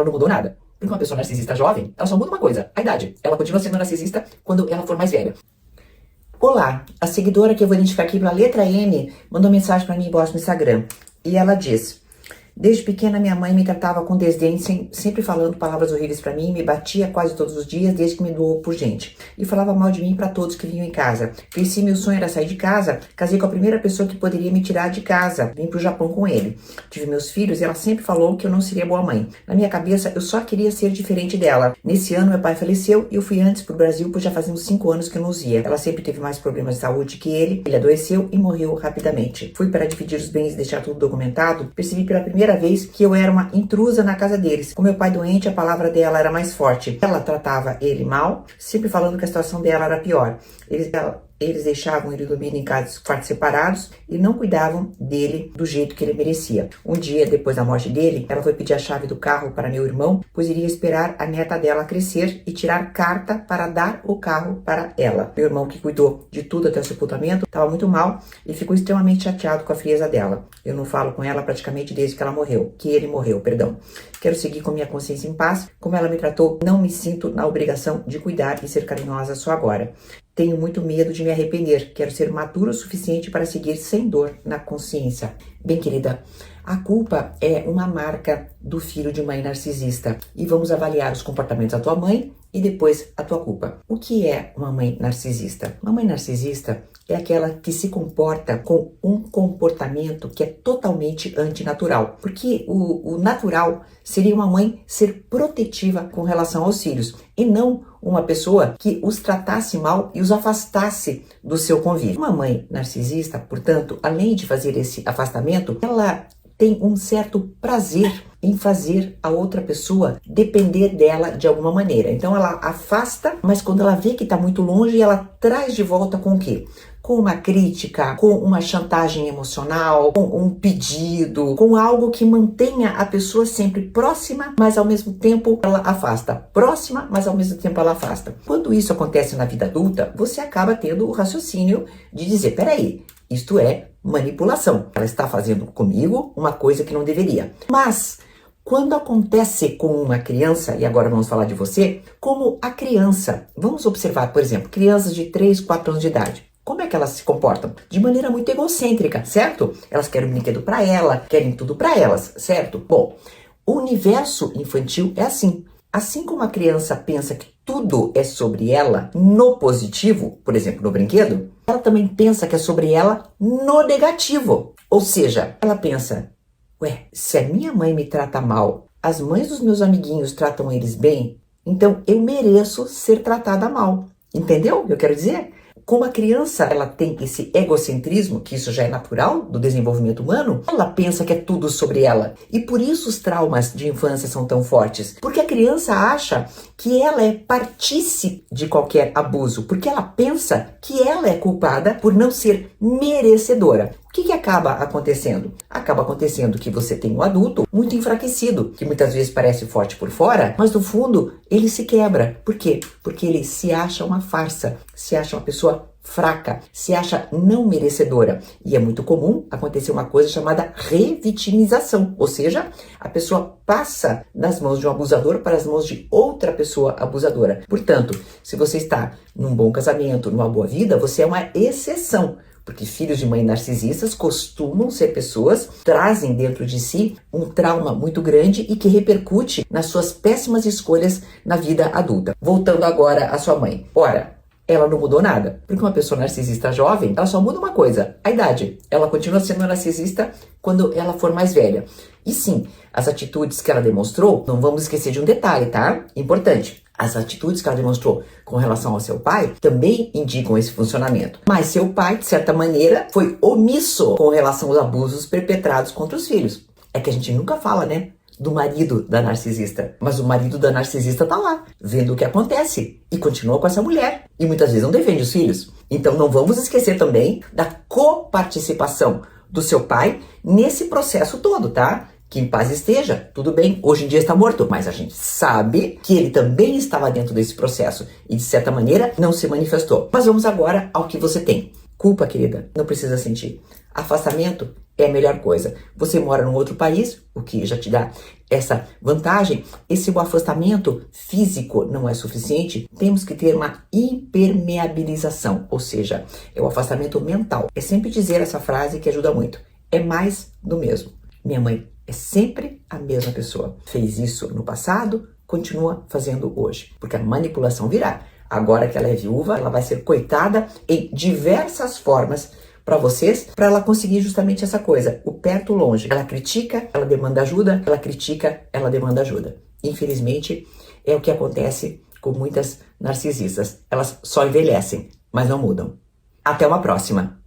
não mudou nada. Porque uma pessoa narcisista jovem, ela só muda uma coisa, a idade. Ela continua sendo narcisista quando ela for mais velha. Olá, a seguidora que eu vou identificar aqui pela letra M mandou mensagem para mim embaixo no Instagram. E ela diz: desde pequena minha mãe me tratava com desdém, sempre falando palavras horríveis para mim, me batia quase todos os dias desde que me doou por gente. E falava mal de mim para todos que vinham em casa. Cresci, meu sonho era sair de casa, casei com a primeira pessoa que poderia me tirar de casa, vim pro Japão com ele. Tive meus filhos e ela sempre falou que eu não seria boa mãe. Na minha cabeça, eu só queria ser diferente dela. Nesse ano, meu pai faleceu e eu fui antes pro Brasil, pois já fazia uns 5 anos que eu não os via. Ela sempre teve mais problemas de saúde que ele adoeceu e morreu rapidamente. Fui para dividir os bens e deixar tudo documentado, percebi pela primeira vez que eu era uma intrusa na casa deles. Com meu pai doente, a palavra dela era mais forte. Ela tratava ele mal, sempre falando que a situação dela era pior. Eles deixavam ele dormir em quartos separados e não cuidavam dele do jeito que ele merecia. Um dia, depois da morte dele, ela foi pedir a chave do carro para meu irmão, pois iria esperar a neta dela crescer e tirar carta para dar o carro para ela. Meu irmão, que cuidou de tudo até o sepultamento, estava muito mal e ficou extremamente chateado com a frieza dela. Eu não falo com ela praticamente desde que ele morreu, perdão. Quero seguir com minha consciência em paz. Como ela me tratou, não me sinto na obrigação de cuidar e ser carinhosa só agora. Tenho muito medo de me arrepender. Quero ser madura o suficiente para seguir sem dor na consciência. Bem, querida, a culpa é uma marca do filho de mãe narcisista. E vamos avaliar os comportamentos da tua mãe e depois a tua culpa. O que é uma mãe narcisista? Uma mãe narcisista é aquela que se comporta com um comportamento que é totalmente antinatural. Porque o natural seria uma mãe ser protetiva com relação aos filhos e não uma pessoa que os tratasse mal e os afastasse do seu convívio. Uma mãe narcisista, portanto, além de fazer esse afastamento, ela tem um certo prazer em fazer a outra pessoa depender dela de alguma maneira. Então ela afasta, mas quando ela vê que está muito longe, ela traz de volta com o quê? Com uma crítica, com uma chantagem emocional, com um pedido, com algo que mantenha a pessoa sempre próxima, mas ao mesmo tempo ela afasta. Próxima, mas ao mesmo tempo ela afasta. Quando isso acontece na vida adulta, você acaba tendo o raciocínio de dizer, peraí, isto é manipulação. Ela está fazendo comigo uma coisa que não deveria. Mas quando acontece com uma criança, e agora vamos falar de você, como a criança, vamos observar, por exemplo, crianças de 3, 4 anos de idade. Como é que elas se comportam? De maneira muito egocêntrica, certo? Elas querem um brinquedo para ela, querem tudo para elas, certo? Bom, o universo infantil é assim. Assim como a criança pensa que tudo é sobre ela no positivo, por exemplo, no brinquedo, ela também pensa que é sobre ela no negativo. Ou seja, ela pensa, ué, se a minha mãe me trata mal, as mães dos meus amiguinhos tratam eles bem, então eu mereço ser tratada mal. Entendeu o que eu quero dizer? Como a criança ela tem esse egocentrismo, que isso já é natural do desenvolvimento humano, ela pensa que é tudo sobre ela. E por isso os traumas de infância são tão fortes. Porque a criança acha que ela é partícipe de qualquer abuso. Porque ela pensa que ela é culpada por não ser merecedora. O que acaba acontecendo? Acaba acontecendo que você tem um adulto muito enfraquecido, que muitas vezes parece forte por fora, mas no fundo ele se quebra. Por quê? Porque ele se acha uma farsa, se acha uma pessoa fraca, se acha não merecedora. E é muito comum acontecer uma coisa chamada revitimização, ou seja, a pessoa passa das mãos de um abusador para as mãos de outra pessoa abusadora. Portanto, se você está num bom casamento, numa boa vida, você é uma exceção. Porque filhos de mãe narcisistas costumam ser pessoas que trazem dentro de si um trauma muito grande e que repercute nas suas péssimas escolhas na vida adulta. Voltando agora à sua mãe. Ora, ela não mudou nada. Porque uma pessoa narcisista jovem, ela só muda uma coisa, a idade. Ela continua sendo narcisista quando ela for mais velha. E sim, as atitudes que ela demonstrou, não vamos esquecer de um detalhe, tá? Importante. As atitudes que ela demonstrou com relação ao seu pai também indicam esse funcionamento. Mas seu pai, de certa maneira, foi omisso com relação aos abusos perpetrados contra os filhos. É que a gente nunca fala, né? Do marido da narcisista. Mas o marido da narcisista tá lá, vendo o que acontece. E continua com essa mulher. E muitas vezes não defende os filhos. Então não vamos esquecer também da coparticipação do seu pai nesse processo todo, tá? Que em paz esteja, tudo bem, hoje em dia está morto, mas a gente sabe que ele também estava dentro desse processo e de certa maneira não se manifestou. Mas vamos agora ao que você tem. Culpa, querida, não precisa sentir. Afastamento é a melhor coisa. Você mora num outro país, o que já te dá essa vantagem, e se o afastamento físico não é suficiente, temos que ter uma impermeabilização, ou seja, é o afastamento mental. É sempre dizer essa frase que ajuda muito. É mais do mesmo. Minha mãe é sempre a mesma pessoa. Fez isso no passado, continua fazendo hoje, porque a manipulação virá. Agora que ela é viúva, ela vai ser coitada em diversas formas para vocês, para ela conseguir justamente essa coisa, o perto, o longe. Ela critica, ela demanda ajuda, ela critica, ela demanda ajuda. Infelizmente, é o que acontece com muitas narcisistas. Elas só envelhecem, mas não mudam. Até uma próxima!